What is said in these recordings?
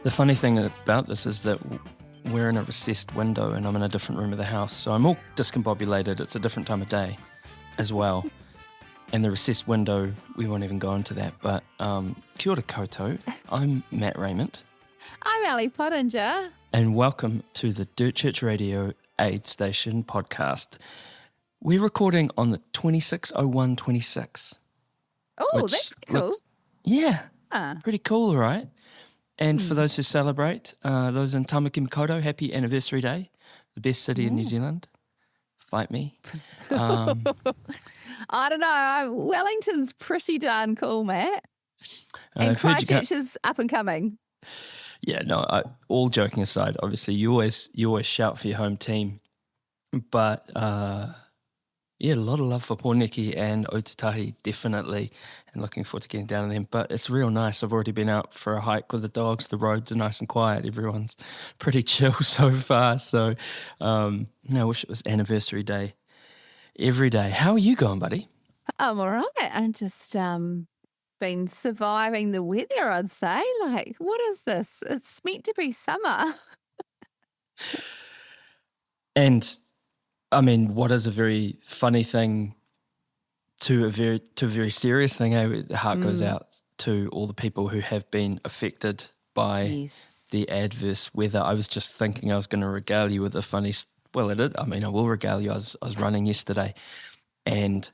The funny thing about this is that we're in a recessed window and I'm in a different room of the house, so I'm all discombobulated. It's a different time of day as well. And the recessed window, we won't even go into that, but kia ora koutou. I'm Matt Raymond. I'm Ali Pottinger. And welcome to the Dirt Church Radio AidStation podcast. We're recording on the 26/01/26. Oh, that's cool. Pretty cool, right? And for those who celebrate, those in Tamaki Makaurau, happy anniversary day. The best city in New Zealand. Fight me. I don't know. Wellington's pretty darn cool, Matt. And Christchurch is up and coming. Yeah, no, all joking aside, obviously you always shout for your home team. But a lot of love for Pōneke and Otutahi, definitely, and looking forward to getting down to them. But it's real nice. I've already been out for a hike with the dogs. The roads are nice and quiet. Everyone's pretty chill so far. So I wish it was anniversary day every day. How are you going, buddy? I'm all right. I'm just been surviving the weather, I'd say. Like, what is this? It's meant to be summer. And I mean, what is a very funny thing to a very serious thing? The heart goes out to all the people who have been affected by the adverse weather. I was just thinking I was going to regale you with a funny. Well, it is. I mean, I will regale you. I was running yesterday, and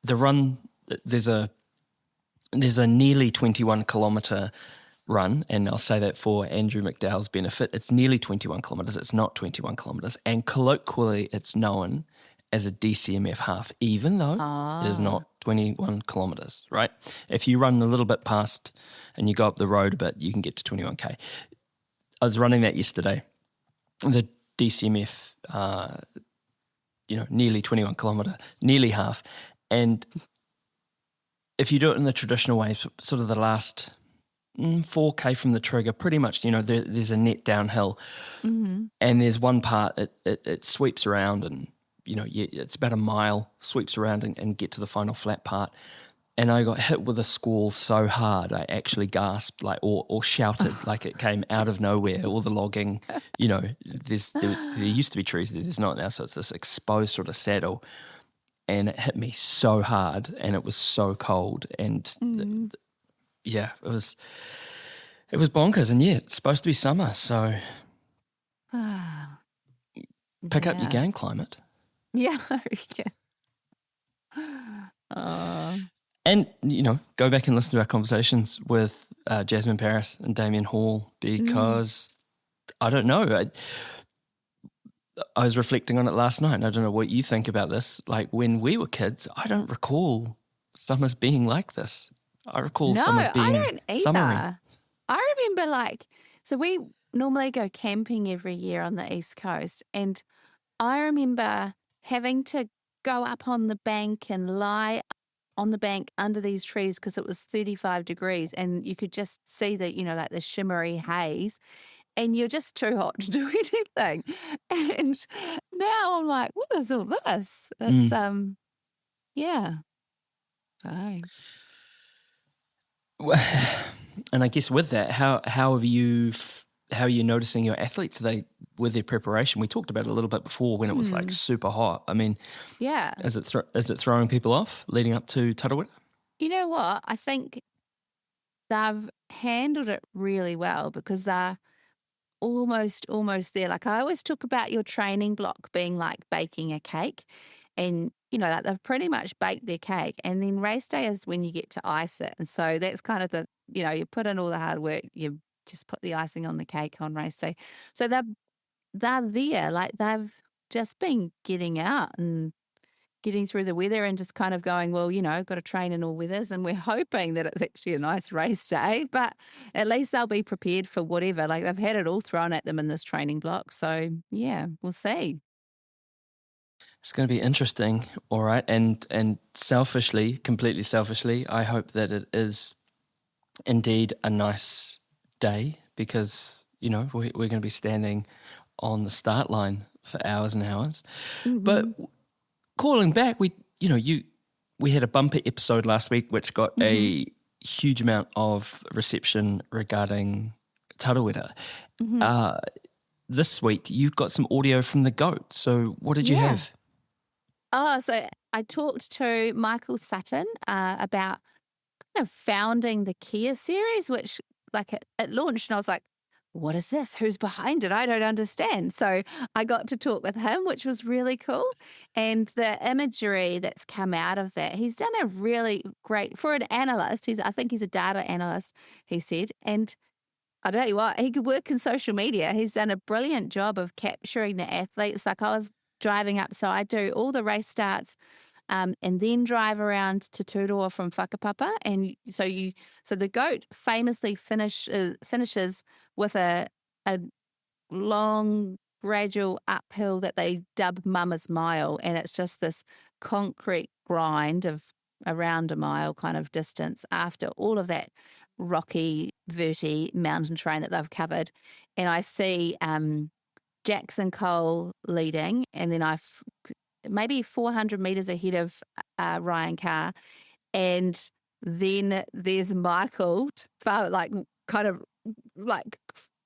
the run. There's a nearly 21 kilometre run, and I'll say that for Andrew McDowall's benefit. It's nearly 21 kilometres. It's not 21 kilometres, and colloquially, it's known as a DCMF half, even though it is not 21 kilometres. Right? If you run a little bit past and you go up the road a bit, you can get to 21k. I was running that yesterday. The DCMF, nearly 21 kilometre, nearly half, and if you do it in the traditional way, sort of the last 4K from the trigger, pretty much, there's a net downhill, and there's one part it sweeps around, and it's about a mile, sweeps around and get to the final flat part. And I got hit with a squall so hard I actually gasped, or shouted, like it came out of nowhere. All the logging, there used to be trees there, there's not now, so it's this exposed sort of saddle. And it hit me so hard, and it was so cold, and it was bonkers. And it's supposed to be summer, so pick up your game, climate. Yeah, I reckon. And go back and listen to our conversations with Jasmine Paris and Damien Hall, because I don't know. I was reflecting on it last night, and I don't know what you think about this. Like, when we were kids, I don't recall summers being like this. I recall summers being I don't either. summery. I remember, so we normally go camping every year on the East Coast, and I remember having to go up on the bank and lie on the bank under these trees because it was 35 degrees, and you could just see the shimmery haze. And you're just too hot to do anything. And now I'm like, what is all this? It's, Sorry. And I guess with that, how are you noticing your athletes? Are they, with their preparation? We talked about it a little bit before when it was like super hot. I mean, is it throwing people off leading up to Tarawera? You know what? I think they've handled it really well because they're almost there. Like, I always talk about your training block being like baking a cake, and they've pretty much baked their cake, and then race day is when you get to ice it. And so that's kind of you put in all the hard work, you just put the icing on the cake on race day. So they're there, like they've just been getting out and getting through the weather and just kind of going, well, got to train in all weathers, and we're hoping that it's actually a nice race day, but at least they'll be prepared for whatever. Like, they've had it all thrown at them in this training block. So, yeah, we'll see. It's going to be interesting, all right. And completely selfishly, I hope that it is indeed a nice day, because, we're going to be standing on the start line for hours and hours. But calling back, we had a bumper episode last week which got a huge amount of reception regarding tarawera. This week, you've got some audio from the Goat. So what did you have? Oh, so I talked to Michael Sutton about kind of founding the Kea series, which like it launched and I was like, what is this? Who's behind it? I don't understand. So I got to talk with him, which was really cool. And the imagery that's come out of that, he's done a really great, for an analyst, I think he's a data analyst, he said. And I tell you what, he could work in social media. He's done a brilliant job of capturing the athletes. Like I was driving up, so I do all the race starts and then drive around to Turoa from Whakapapa. And so the Goat famously finishes with a long, gradual uphill that they dub Mama's Mile. And it's just this concrete grind of around a mile kind of distance after all of that rocky, verty mountain terrain that they've covered. And I see Jackson Cole leading, and then I've maybe 400 metres ahead of Ryan Carr. And then there's Michael, like kind of like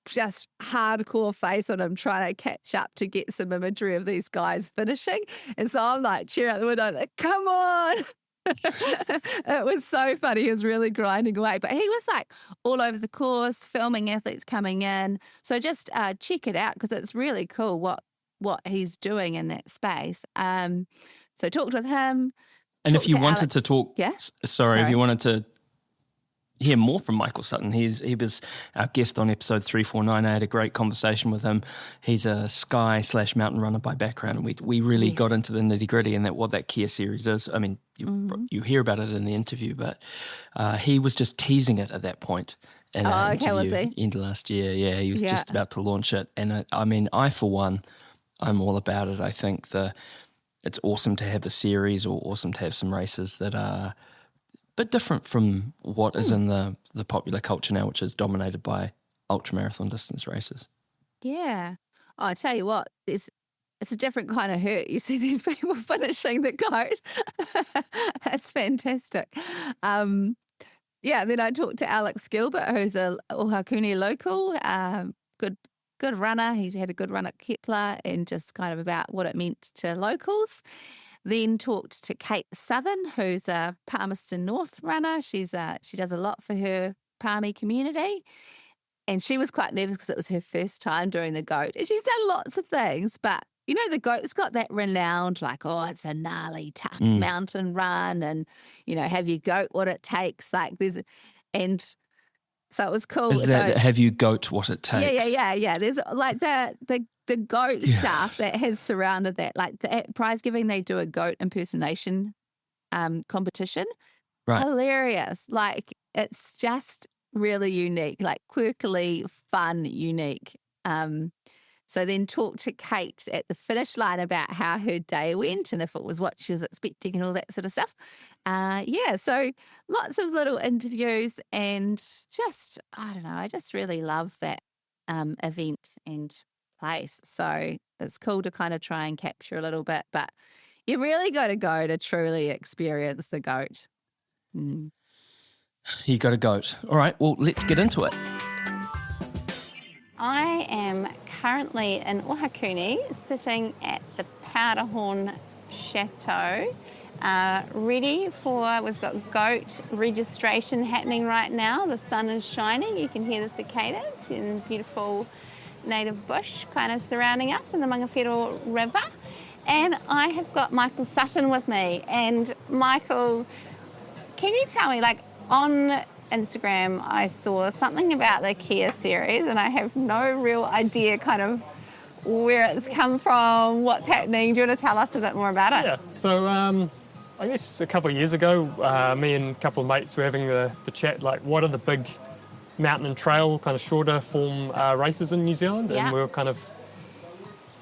just hardcore face on him trying to catch up to get some imagery of these guys finishing. And so I'm like cheering out the window, like, come on. It was so funny. He was really grinding away, but he was like all over the course, filming athletes coming in. So just check it out because it's really cool what he's doing in that space. So talked with him. And if you wanted to talk, Sorry. If you wanted to hear more from Michael Sutton, he was our guest on episode 349. I had a great conversation with him. He's a sky/mountain runner by background, and we really got into the nitty gritty and what that Kea series is. I mean, you hear about it in the interview, but he was just teasing it at that point. In an interview, was he? End of last year, he was just about to launch it. And I for one, I'm all about it. I think it's awesome to have a series or awesome to have some races that are bit different from what is in the popular culture now, which is dominated by ultramarathon distance races. Yeah. Oh, I tell you what, it's a different kind of hurt. You see these people finishing the Goat. That's fantastic. Then I talked to Alex Gilbert, who's a Ohakune local, good runner. He's had a good run at Kepler and just kind of about what it meant to locals. Then talked to Kate Southern, who's a Palmerston North runner. She does a lot for her Palmy community. And she was quite nervous because it was her first time doing the Goat. And she's done lots of things, but you know, the Goat's got that renowned, like, it's a gnarly, tough mountain run and, you know, have your goat what it takes. Like and so it was cool. Is that have you goat what it takes? Yeah. There's like the goat stuff that has surrounded that. Like the prize giving, they do a goat impersonation competition. Right. Hilarious. Like it's just really unique, like quirkily fun, unique. So then talked to Kate at the finish line about how her day went and if it was what she was expecting and all that sort of stuff. So lots of little interviews and just, I don't know, I just really love that event and place. So it's cool to kind of try and capture a little bit, but you really got to go to truly experience the Goat. You got a goat. All right, well, let's get into it. I am currently in Ohakune, sitting at the Powderhorn Chateau, we've got Goat registration happening right now. The sun is shining, you can hear the cicadas and beautiful native bush kind of surrounding us in the Mangawhero River. And I have got Michael Sutton with me. And Michael, can you tell me, like on Instagram, I saw something about the Kea series and I have no real idea kind of where it's come from, what's happening. Do you want to tell us a bit more about it? Yeah, so I guess a couple of years ago, me and a couple of mates were having the chat, like what are the big mountain and trail kind of shorter form races in New Zealand? Yeah. And we were kind of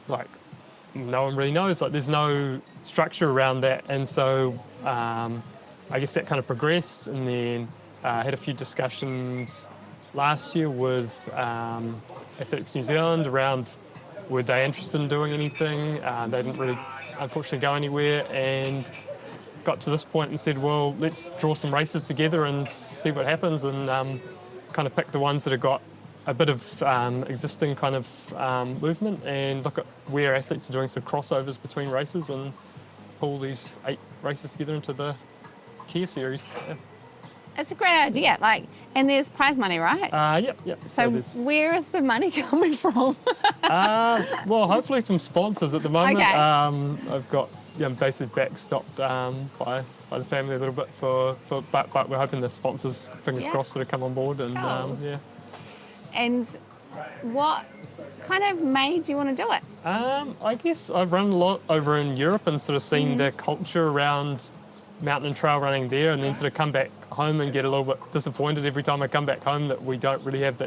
like, no one really knows, like there's no structure around that. And so I guess that kind of progressed and then had a few discussions last year with Athletics New Zealand around were they interested in doing anything. They didn't really, unfortunately, go anywhere and got to this point and said, well, let's draw some races together and see what happens and kind of pick the ones that have got a bit of existing kind of movement and look at where athletes are doing some crossovers between races and pull these 8 races together into the Kea series. Yeah. It's a great idea. Like, and there's prize money, right? Yep. So where is the money coming from? Well, hopefully some sponsors at the moment. Okay. I've got basically backstopped by the family a little bit but we're hoping the sponsors, fingers crossed, sort of come on board and Cool. And what kind of made you want to do it? I guess I've run a lot over in Europe and sort of seen the culture around mountain and trail running there, and then sort of come back home and get a little bit disappointed every time I come back home that we don't really have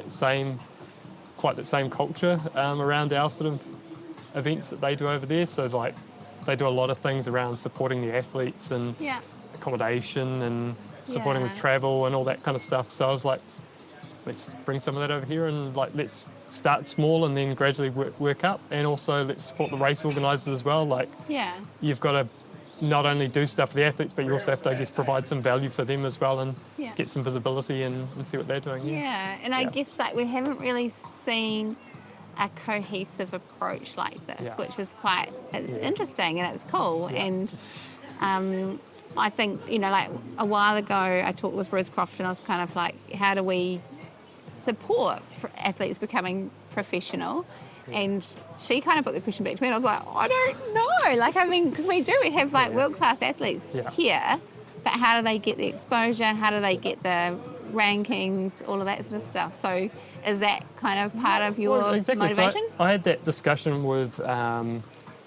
quite that same culture around our sort of events that they do over there. So like they do a lot of things around supporting the athletes and accommodation and supporting with travel and all that kind of stuff. So I was like, let's bring some of that over here and like let's start small and then gradually work up, and also let's support the race organisers as well. Like you've got to not only do stuff for the athletes, but you also have to, I guess, provide some value for them as well and get some visibility and see what they're doing. And I guess like we haven't really seen a cohesive approach like this, which is it's interesting and it's cool. And I think, like a while ago I talked with Ruth Croft and I was kind of like, how do we support athletes becoming professional? And she kind of put the question back to me and I was like, I don't know. Like, I mean, because we have like world-class athletes here, but how do they get the exposure? How do they get the rankings? All of that sort of stuff. So is that kind of part of your motivation? So I had that discussion with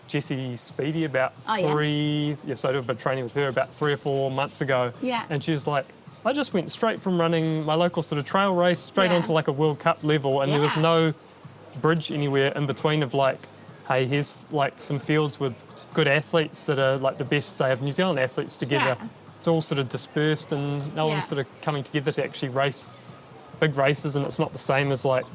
Jessie Speedy about so I did a bit of training with her about 3 or 4 months ago. And she was like, I just went straight from running my local sort of trail race straight onto like a World Cup level, and there was no bridge anywhere in between of like, hey, here's like some fields with good athletes that are like the best, say, of New Zealand athletes together. It's all sort of dispersed and no one's sort of coming together to actually race big races, and it's not the same as like,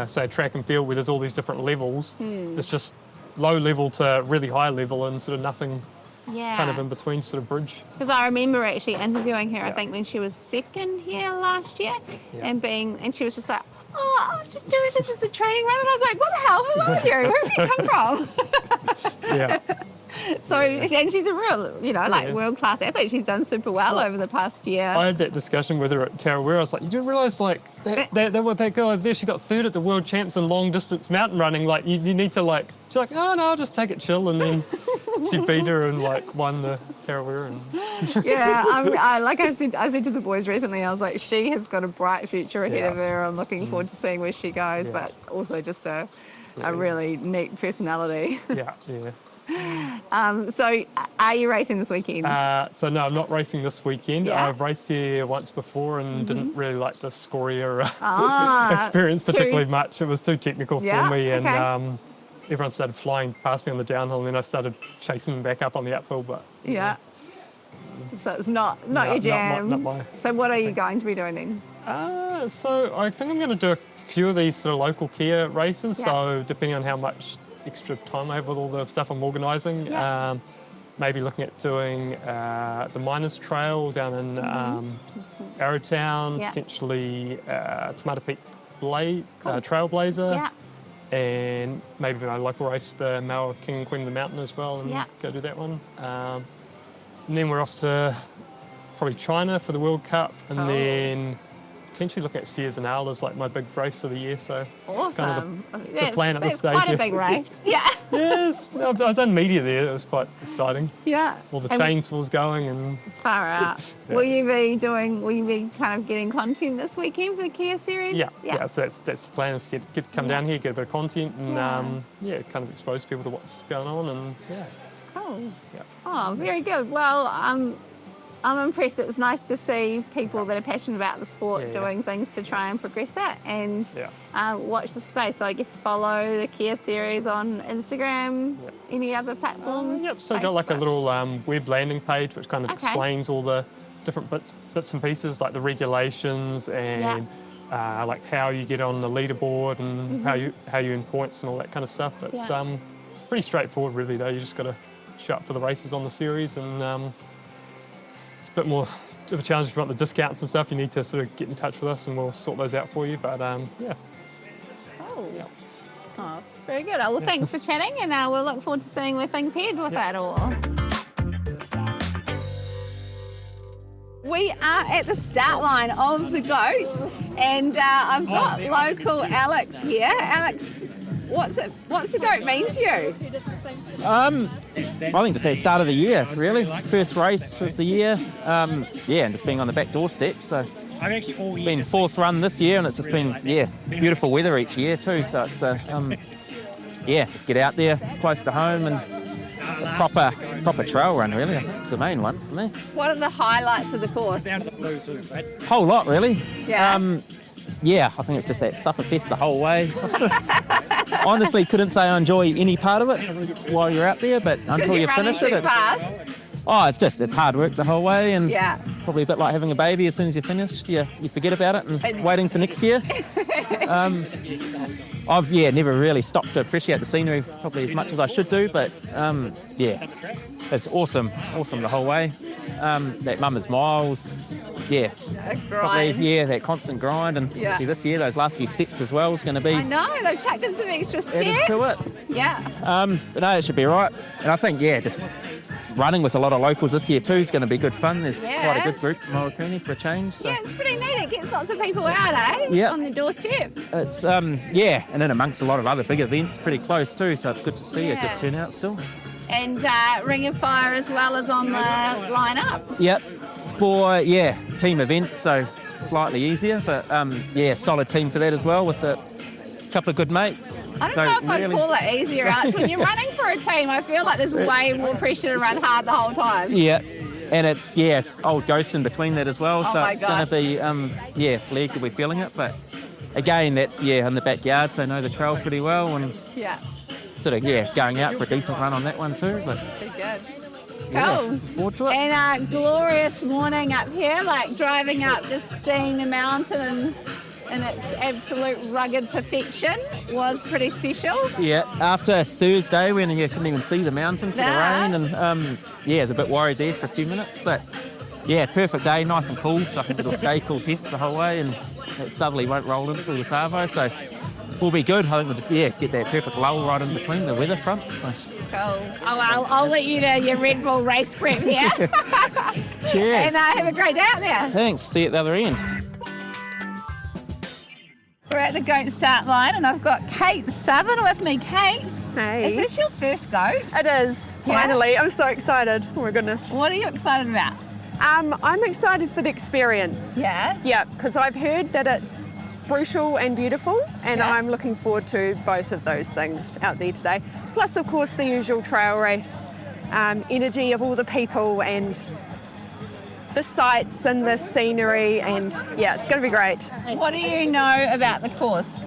say, a track and field where there's all these different levels. It's just low level to really high level and sort of nothing kind of in between sort of bridge. Because I remember actually interviewing her, I think when she was second here last year, and she was just like, I was just doing this as a training run, and I was like, what the hell, who are you? Where have you come from? So, and she's a real, world-class athlete. She's done super well over the past year. I had that discussion with her at Tarawera. I was like, you do realise, like, that girl over there, she got third at the World Champs in long-distance mountain running. Like, you need to, like... She's like, oh, no, I'll just take it chill. And then she beat her and, like, won the Tarawera. I said to the boys recently, I was like, she has got a bright future ahead of her. I'm looking forward to seeing where she goes, but also just a really neat personality. So are you racing this weekend? So no, I'm not racing this weekend. I've raced here once before and didn't really like the Scoria experience particularly much. It was too technical for me, and everyone started flying past me on the downhill, and then I started chasing them back up on the uphill. But so it's not your jam. Not my. So what are you going to be doing then? So I think I'm going to do a few of these sort of local Kea races. So depending on how much extra time I have with all the stuff I'm organising, maybe looking at doing the Miners Trail down in Arrowtown, potentially Tomato Peak Trailblazer, and maybe my local race, the Maua King and Queen of the Mountain as well, and go do that one. And then we're off to probably China for the World Cup, and then potentially looking at Sears and Owl as like my big race for the year. So it's kind of the plan at this stage. It's quite a big race. I've done media there. It was quite exciting. All the chainsaws going and far out. Will you be kind of getting content this weekend for the Kea series? So that's the plan, is to come down here, get a bit of content, and kind of expose people to what's going on, and Cool. Oh, very good. Well, I'm impressed. It's nice to see people that are passionate about the sport doing things to try and progress it, and watch the space. So I guess follow the Kea series on Instagram, any other platforms? So I've got like a little web landing page which kind of explains all the different bits and pieces, like the regulations and like how you get on the leaderboard and how you earn points and all that kind of stuff. It's pretty straightforward really though. You just got to show up for the races on the series, and it's a bit more of a challenge if you want the discounts and stuff. You need to sort of get in touch with us and we'll sort those out for you. But Oh, very good. Well, thanks for chatting, and we'll look forward to seeing where things head with that all. We are at the start line of the Goat, and I've got local Alex here. Alex, what's the Goat mean to you? I think just at the start of the year, really. First race of the year. And just being on the back doorstep. So it's been fourth run this year, and it's just been, beautiful weather each year too. So it's, just get out there close to home and a proper trail run, really. I think it's the main one for me. What are the highlights of the course? Whole lot, really. Yeah. I think it's just that Sufferfest the whole way. Honestly, couldn't say I enjoy any part of it while you're out there, but until you finish it, it's hard work the whole way, and probably a bit like having a baby. As soon as you're finished, you forget about it and waiting for next year. I've never really stopped to appreciate the scenery probably as much as I should do, but it's awesome the whole way. That Mama's Miles. Probably, that constant grind, and see this year those last few steps as well is going to be. I know they've chucked in some extra steps. To it. Yeah. But no, it should be right, and I think just running with a lot of locals this year too is going to be good fun. There's quite a good group from Mawakuni for a change. So. Yeah, it's pretty neat. It gets lots of people out, eh? Yeah. On the doorstep. It's and then amongst a lot of other big events, pretty close too. So it's good to see a good turnout still. And Ring of Fire as well as on the line-up. Yep. For team event, so slightly easier, but solid team for that as well with a couple of good mates. I don't know if I'd call it easier, Alex. When you're running for a team, I feel like there's way more pressure to run hard the whole time. Yeah, and it's old Ghost in between that as well, so it's going to be legs will be feeling it, but again that's in the backyard, so know the trail pretty well, and sort of going out for a decent run on that one too. But pretty good. Cool. Forward to it. And glorious morning up here, like driving up, just seeing the mountain and its absolute rugged perfection was pretty special. Yeah, after Thursday when you couldn't even see the mountain for the rain, and I was a bit worried there for a few minutes, but perfect day, nice and cool, so I think it'll stay cool test the whole way, and it suddenly won't roll into the Savo, so we'll be good. I think we'll just get that perfect lull right in between the weather front. So. Cool. Oh, I'll let you do your Red Bull race prep here. Cheers. And have a great day out there. Thanks. See you at the other end. We're at the Goat start line, and I've got Kate Sutton with me. Kate, hey. Is this your first Goat? It is, finally. I'm so excited. Oh my goodness. What are you excited about? I'm excited for the experience. Yeah? Yeah, because I've heard that it's brutal and beautiful, and I'm looking forward to both of those things out there today. Plus, of course, the usual trail race, energy of all the people and the sights and the scenery, and it's going to be great. What do you know about the course?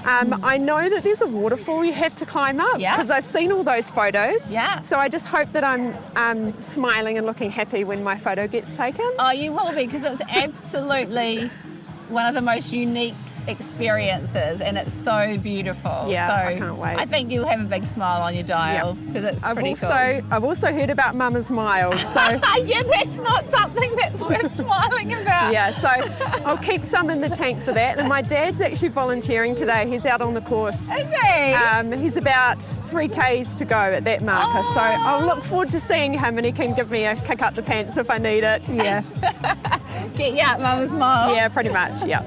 I know that there's a waterfall you have to climb up because I've seen all those photos. Yeah. So I just hope that I'm smiling and looking happy when my photo gets taken. Oh, you will be, because it's absolutely one of the most unique experiences, and it's so beautiful. Yeah, so I can't wait. I think you'll have a big smile on your dial because it's pretty cool. I've also heard about Mama's Miles. So that's not something that's worth smiling about. Yeah, so I'll keep some in the tank for that. And my dad's actually volunteering today. He's out on the course. Is he? He's about 3 Ks to go at that marker. So I'll look forward to seeing him, and he can give me a kick up the pants if I need it. Yeah. Get you up, Mama's Miles. Yeah, pretty much. Yeah.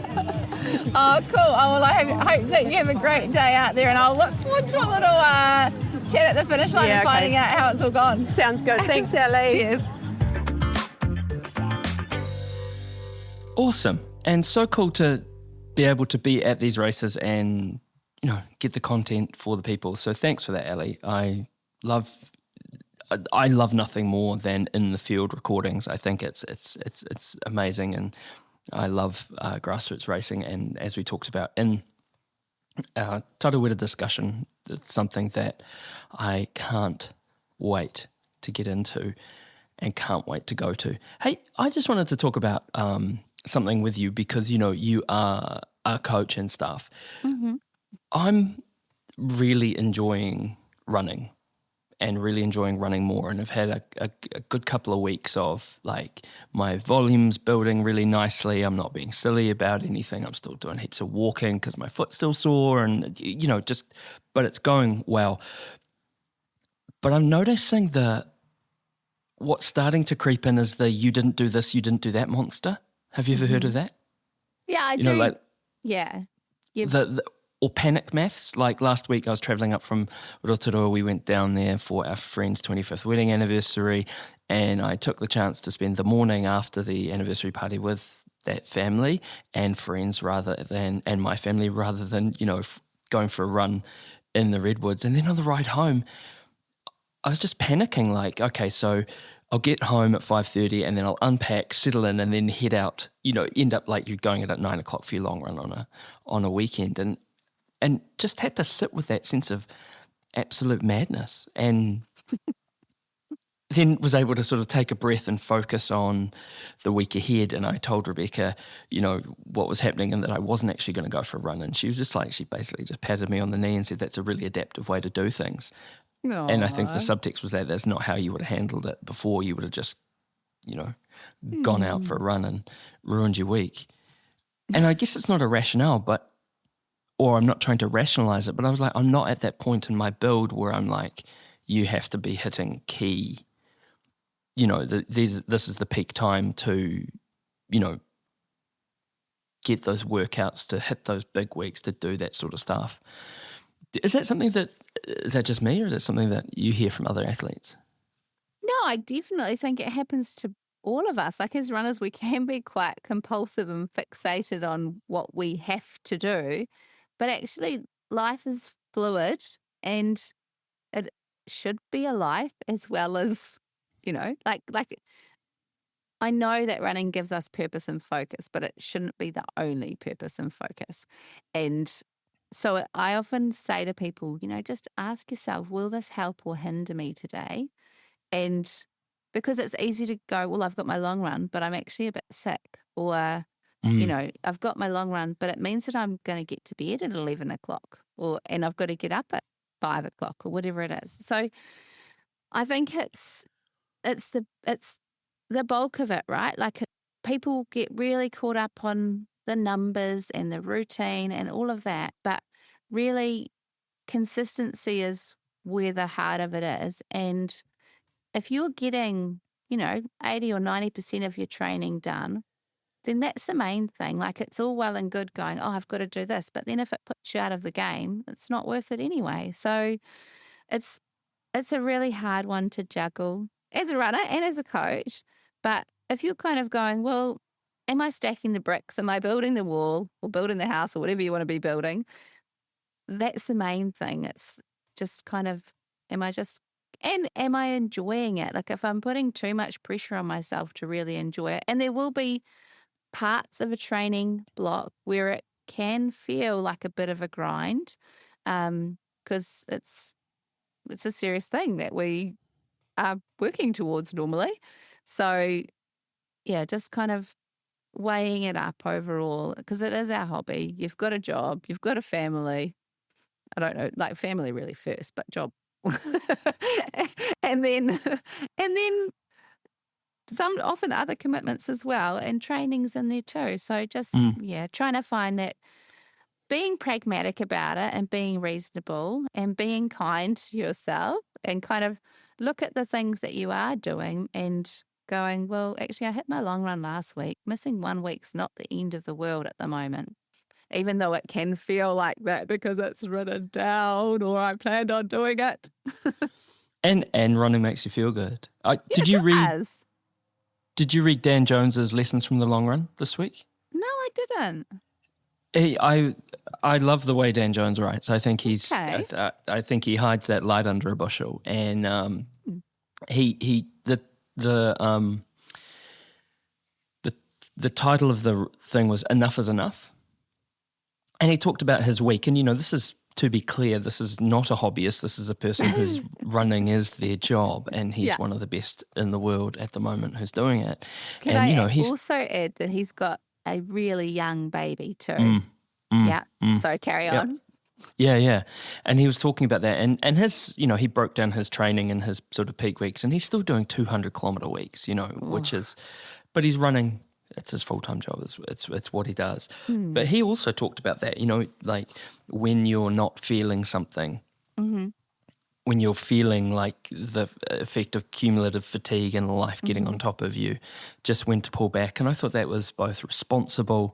Oh, cool. Oh, well, I hope that you have a great day out there, and I'll look forward to a little chat at the finish line and finding out how it's all gone. Sounds good. Thanks, Ellie. Cheers. Awesome. And so cool to be able to be at these races and, get the content for the people. So thanks for that, Ellie. I love nothing more than in the field recordings. I think it's amazing, and I love grassroots racing, and as we talked about in our Tarawera discussion, it's something that I can't wait to get into and can't wait to go to. Hey, I just wanted to talk about something with you because, you are a coach and stuff. Mm-hmm. I'm really enjoying running, and really enjoying running more, and I've had a good couple of weeks of like my volumes building really nicely. I'm not being silly about anything. I'm still doing heaps of walking because my foot's still sore, and but it's going well. But I'm noticing what's starting to creep in is the you didn't do this, you didn't do that monster. Have you ever heard of that? Yeah, I do. Yeah. Or panic maths. Like last week I was travelling up from Rotorua. We went down there for our friend's 25th wedding anniversary, and I took the chance to spend the morning after the anniversary party with that family and friends and my family rather than, going for a run in the redwoods. And then on the ride home, I was just panicking like, okay, so I'll get home at 5:30 and then I'll unpack, settle in, and then head out, end up like you're going at 9 o'clock for your long run on a weekend. And just had to sit with that sense of absolute madness, and then was able to sort of take a breath and focus on the week ahead. And I told Rebecca, what was happening and that I wasn't actually going to go for a run. And she was just like, she basically just patted me on the knee and said, that's a really adaptive way to do things. Aww. And I think the subtext was that that's not how you would have handled it before. You would have just, gone out for a run and ruined your week. And I guess it's not a rationale, or I'm not trying to rationalize it, but I was like, I'm not at that point in my build where I'm like, you have to be hitting key, this is the peak time to, get those workouts, to hit those big weeks, to do that sort of stuff. Is that just me, or is that something that you hear from other athletes? No, I definitely think it happens to all of us. Like as runners, we can be quite compulsive and fixated on what we have to do. But actually, life is fluid, and it should be a life as well as, like I know that running gives us purpose and focus, but it shouldn't be the only purpose and focus. And so I often say to people, just ask yourself, will this help or hinder me today? And because it's easy to go, well, I've got my long run, but I'm actually a bit sick, or I've got my long run, but it means that I'm going to get to bed at 11 o'clock and I've got to get up at 5 o'clock or whatever it is. So I think it's the bulk of it, right? Like people get really caught up on the numbers and the routine and all of that, but really consistency is where the heart of it is. And if you're getting, 80 or 90% of your training done, then that's the main thing. Like it's all well and good going, oh, I've got to do this. But then if it puts you out of the game, it's not worth it anyway. So it's a really hard one to juggle as a runner and as a coach. But if you're kind of going, well, am I stacking the bricks? Am I building the wall or building the house or whatever you want to be building? That's the main thing. It's just kind of, am I enjoying it? Like if I'm putting too much pressure on myself to really enjoy it, and there will be parts of a training block where it can feel like a bit of a grind, because it's a serious thing that we are working towards normally. So yeah, just kind of weighing it up overall, because it is our hobby. You've got a job, you've got a family. I don't know, like family really first, but job. and then some often other commitments as well, and trainings in there too. So just trying to find that, being pragmatic about it and being reasonable and being kind to yourself, and kind of look at the things that you are doing and going, well, actually I hit my long run last week. Missing 1 week's not the end of the world at the moment, even though it can feel like that because it's written down or I planned on doing it. and running makes you feel good. Did you read Dan Jones's Lessons from the Long Run this week? No, I didn't. I love the way Dan Jones writes. I think Okay. I think he hides that light under a bushel, and the title of the thing was Enough is Enough, and he talked about his week. And this is, to be clear, this is not a hobbyist. This is a person whose running is their job, and he's one of the best in the world at the moment who's doing it. Can I also add that he's got a really young baby too? So carry on. Yeah. And he was talking about that. And his, he broke down his training and his sort of peak weeks, and he's still doing 200-kilometre weeks, which is, but he's running, it's his full-time job, it's what he does. But he also talked about that, like when you're not feeling something, when you're feeling like the effect of cumulative fatigue and life getting on top of you, just when to pull back. And I thought that was both responsible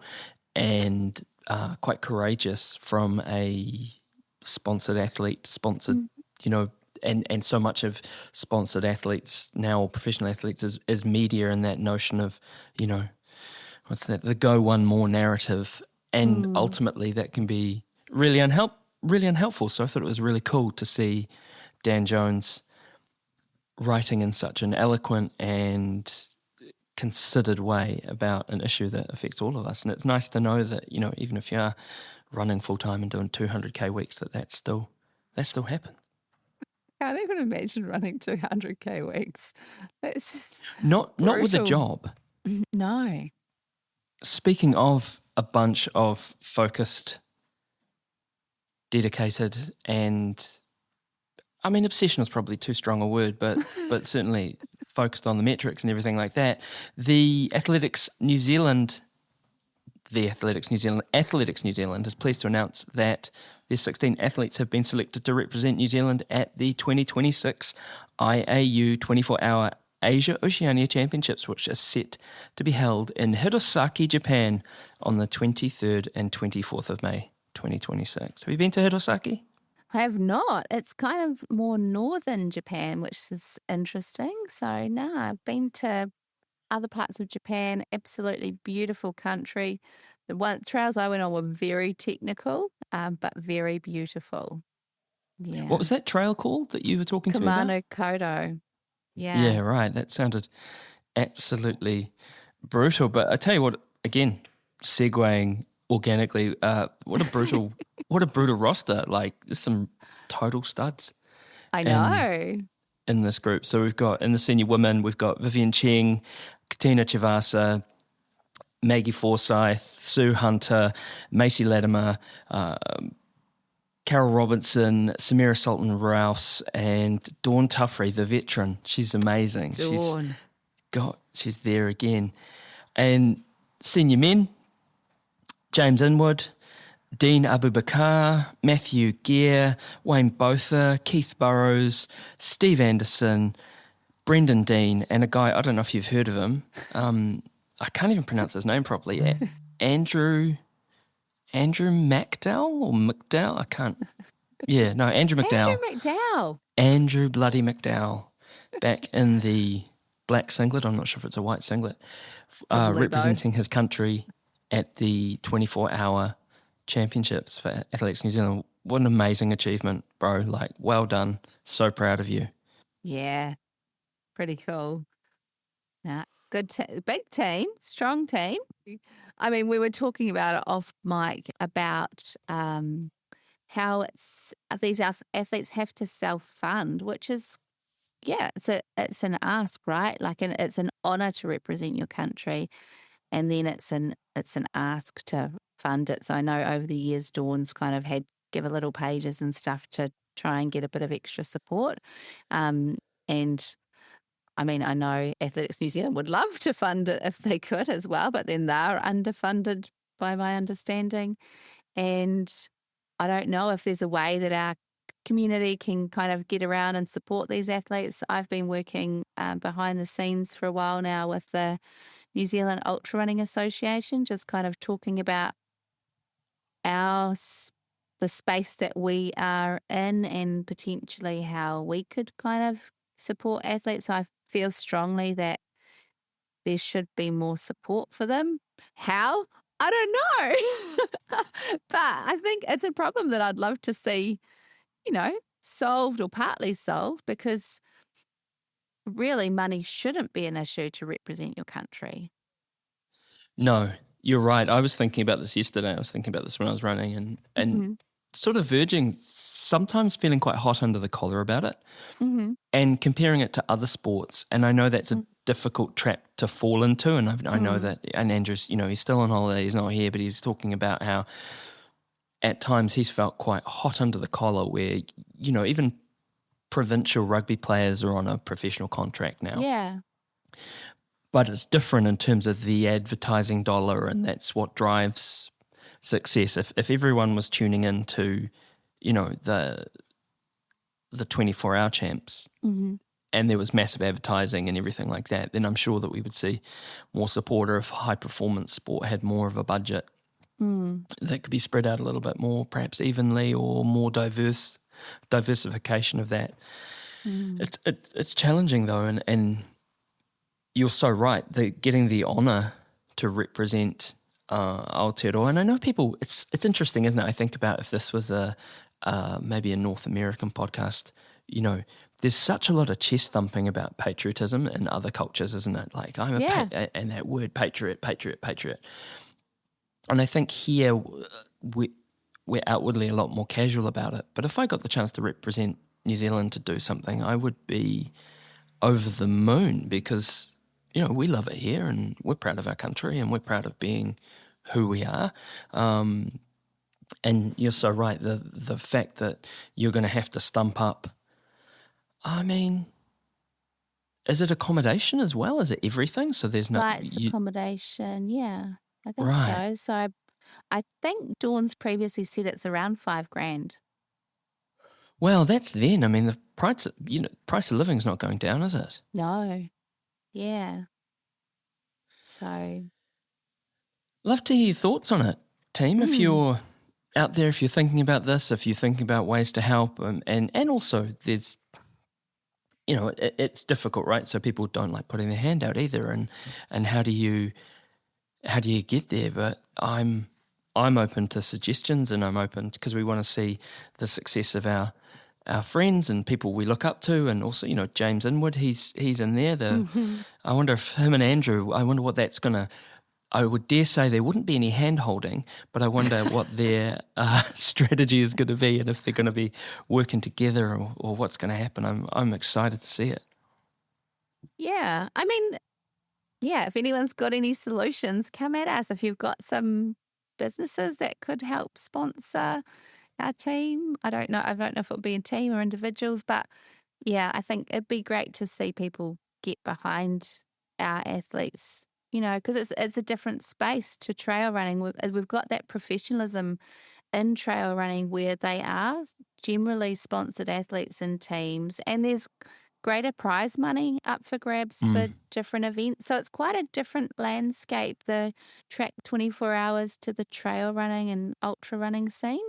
and quite courageous from a sponsored athlete, and so much of sponsored athletes now, or professional athletes, is media and that notion of, what's that, the go one more narrative. And ultimately that can be really unhelpful. So I thought it was really cool to see Dan Jones writing in such an eloquent and considered way about an issue that affects all of us. And it's nice to know that, even if you are running full-time and doing 200K weeks, that still happens. I can't even imagine running 200K weeks. It's just not with a job. No. Speaking of a bunch of focused, dedicated, and obsession is probably too strong a word, but certainly focused on the metrics and everything like that. The Athletics New Zealand is pleased to announce that their 16 athletes have been selected to represent New Zealand at the 2026 IAU 24-hour Asia Oceania Championships, which is set to be held in Hirosaki, Japan on the 23rd and 24th of May 2026. Have you been to Hirosaki? I have not. It's kind of more northern Japan, which is interesting. So, no, I've been to other parts of Japan, absolutely beautiful country. The trails I went on were very technical, but very beautiful. Yeah. What was that trail called that you were talking to me about? Kumano Kodo. Yeah. Yeah, right. That sounded absolutely brutal. But I tell you what, again, segueing organically, what a brutal roster. Like, there's some total studs. I know. In this group. So we've got, in the senior women, we've got Vivian Cheng, Katina Chivasa, Maggie Forsyth, Sue Hunter, Macy Latimer, Carol Robinson, Samira Sultan Rouse, and Dawn Tuffrey, the veteran. She's amazing. Dawn. She's there again. And senior men, James Inwood, Dean Abubakar, Matthew Gear, Wayne Botha, Keith Burrows, Steve Anderson, Brendan Dean, and a guy, I don't know if you've heard of him, I can't even pronounce his name properly, Andrew McDowall or McDowell? I can't. Yeah, no, Andrew McDowall. Andrew bloody McDowall, back in the black singlet, I'm not sure if it's a white singlet, representing his country at the 24-hour championships for Athletics New Zealand. What an amazing achievement, bro. Like, well done. So proud of you. Yeah, pretty cool. Nah, good, big team, strong team. I mean, we were talking about it off mic about how these athletes have to self-fund, which is, yeah, it's an ask, right? Like, it's an honour to represent your country, and then it's an ask to fund it. So I know over the years, Dawn's kind of had give a little pages and stuff to try and get a bit of extra support. And I mean, I know Athletics New Zealand would love to fund it if they could as well, but then they're underfunded by my understanding. And I don't know if there's a way that our community can kind of get around and support these athletes. I've been working behind the scenes for a while now with the New Zealand Ultra Running Association, just kind of talking about the space that we are in and potentially how we could kind of support athletes. I feel strongly that there should be more support for them. How? I don't know. But I think it's a problem that I'd love to see, solved or partly solved, because really money shouldn't be an issue to represent your country. No, you're right. I was thinking about this yesterday. I was thinking about this when I was running and sort of verging, sometimes feeling quite hot under the collar about it and comparing it to other sports. And I know that's a difficult trap to fall into. And I know that, and Andrew's, he's still on holiday, he's not here, but he's talking about how at times he's felt quite hot under the collar where, even provincial rugby players are on a professional contract now. Yeah. But it's different in terms of the advertising dollar, and that's what drives success. If everyone was tuning in to, the 24-hour champs, Mm-hmm. and there was massive advertising and everything like that, then I'm sure that we would see more supporter if high-performance sport had more of a budget that could be spread out a little bit more, perhaps evenly, or more diversification of that. It's challenging though, and you're so right. Getting the honour to represent Aotearoa, and I know people. It's interesting, isn't it? I think about if this was maybe a North American podcast. There's such a lot of chest thumping about patriotism in other cultures, isn't it? Like I'm and that word patriot. And I think here we're outwardly a lot more casual about it. But if I got the chance to represent New Zealand to do something, I would be over the moon because, we love it here and we're proud of our country and we're proud of being who we are. And you're so right, the fact that you're going to have to stump up, I mean, is it accommodation as well? Is it everything? So there's no... Flights, accommodation, yeah. I think Right. so. So I think Dawn's previously said it's around $5,000. Well, that's then. I mean, the price of living's not going down, is it? No. Yeah. So. Love to hear your thoughts on it, team. If you're out there, if you're thinking about this, if you're thinking about ways to help, and also there's, it's difficult, right? So people don't like putting their hand out either, and how do you get there? But I'm open to suggestions, and I'm open because we want to see the success of our friends and people we look up to, and also James Inwood, he's in there. I wonder if him and Andrew, I wonder what that's gonna. I would dare say there wouldn't be any hand holding, but I wonder what their strategy is going to be, and if they're going to be working together or what's going to happen. I'm excited to see it. Yeah. I mean, yeah, if anyone's got any solutions, come at us. If you've got some businesses that could help sponsor our team, I don't know if it would be a team or individuals, but yeah, I think it'd be great to see people get behind our athletes, because it's a different space to trail running. We've got that professionalism in trail running where they are generally sponsored athletes and teams, and there's greater prize money up for grabs for different events. So it's quite a different landscape, the track 24 hours to the trail running and ultra running scene.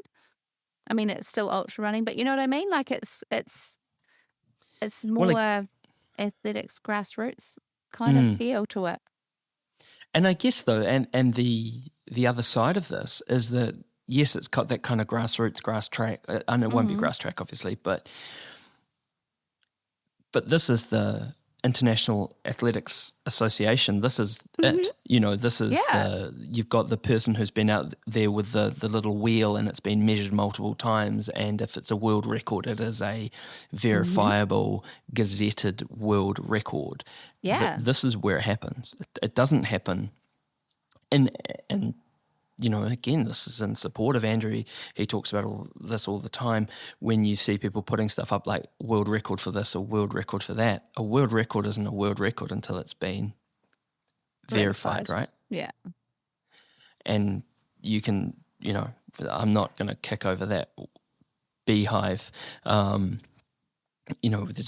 I mean, it's still ultra running, but you know what I mean? Like it's more athletics, grassroots kind of feel to it. And I guess though, and the other side of this is that, yes, it's got that kind of grassroots, grass track, and it won't be grass track obviously, but this is the International Athletics Association. This is it. This is you've got the person who's been out there with the little wheel and it's been measured multiple times, and if it's a world record, it is a verifiable, gazetted world record. Yeah. This is where it happens. It doesn't happen and again, this is in support of Andrew. He talks about all this all the time. When you see people putting stuff up like world record for this or world record for that, a world record isn't a world record until it's been verified, right? Yeah. And you can, I'm not going to kick over that beehive. There's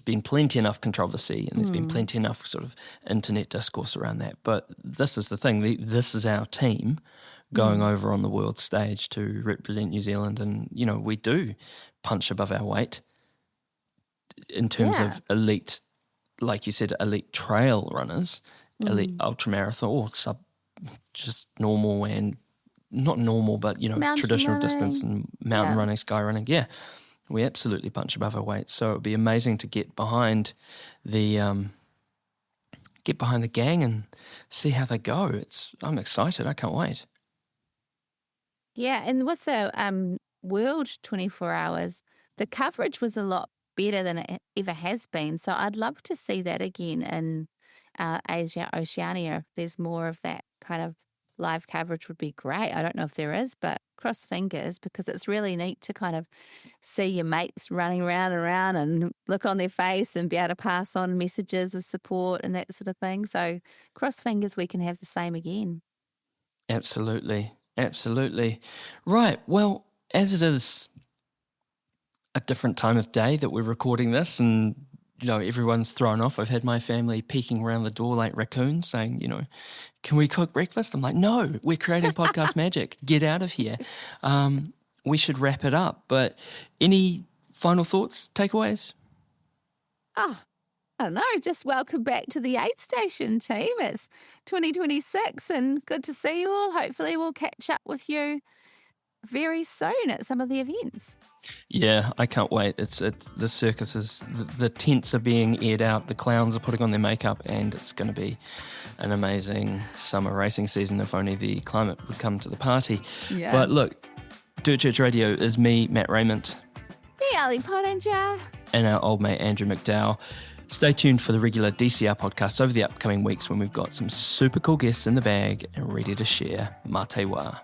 been plenty enough controversy and there's been plenty enough sort of internet discourse around that. But this is the thing. This is our team going over on the world stage to represent New Zealand, and we do punch above our weight in terms of elite, like you said, elite trail runners, elite ultramarathon or just normal and not normal, but Mountain traditional running. distance and mountain running, sky running. Yeah, we absolutely punch above our weight. So it'd be amazing to get behind the gang and see how they go. I'm excited. I can't wait. Yeah, and with the World 24 Hours, the coverage was a lot better than it ever has been. So I'd love to see that again in Asia Oceania. If there's more of that kind of live coverage would be great. I don't know if there is, but cross fingers, because it's really neat to kind of see your mates running around and around and look on their face and be able to pass on messages of support and that sort of thing. So cross fingers we can have the same again. Absolutely. Absolutely. Right. Well, as it is a different time of day that we're recording this, and everyone's thrown off. I've had my family peeking around the door like raccoons saying, can we cook breakfast? I'm like, no, we're creating podcast magic. Get out of here. We should wrap it up. But any final thoughts, takeaways? Oh, I don't know. Just welcome back to the AidStation team. It's 2026 and good to see you all. Hopefully we'll catch up with you very soon at some of the events. Yeah, I can't wait. It's the circus is, the tents are being aired out, the clowns are putting on their makeup, and it's going to be an amazing summer racing season if only the climate would come to the party. Yeah. But look, Dirt Church Radio is me, Matt Raymond. Me, Ali Pottinger. And our old mate, Andrew McDowall. Stay tuned for the regular DCR podcasts over the upcoming weeks when we've got some super cool guests in the bag and ready to share. Mā te wā.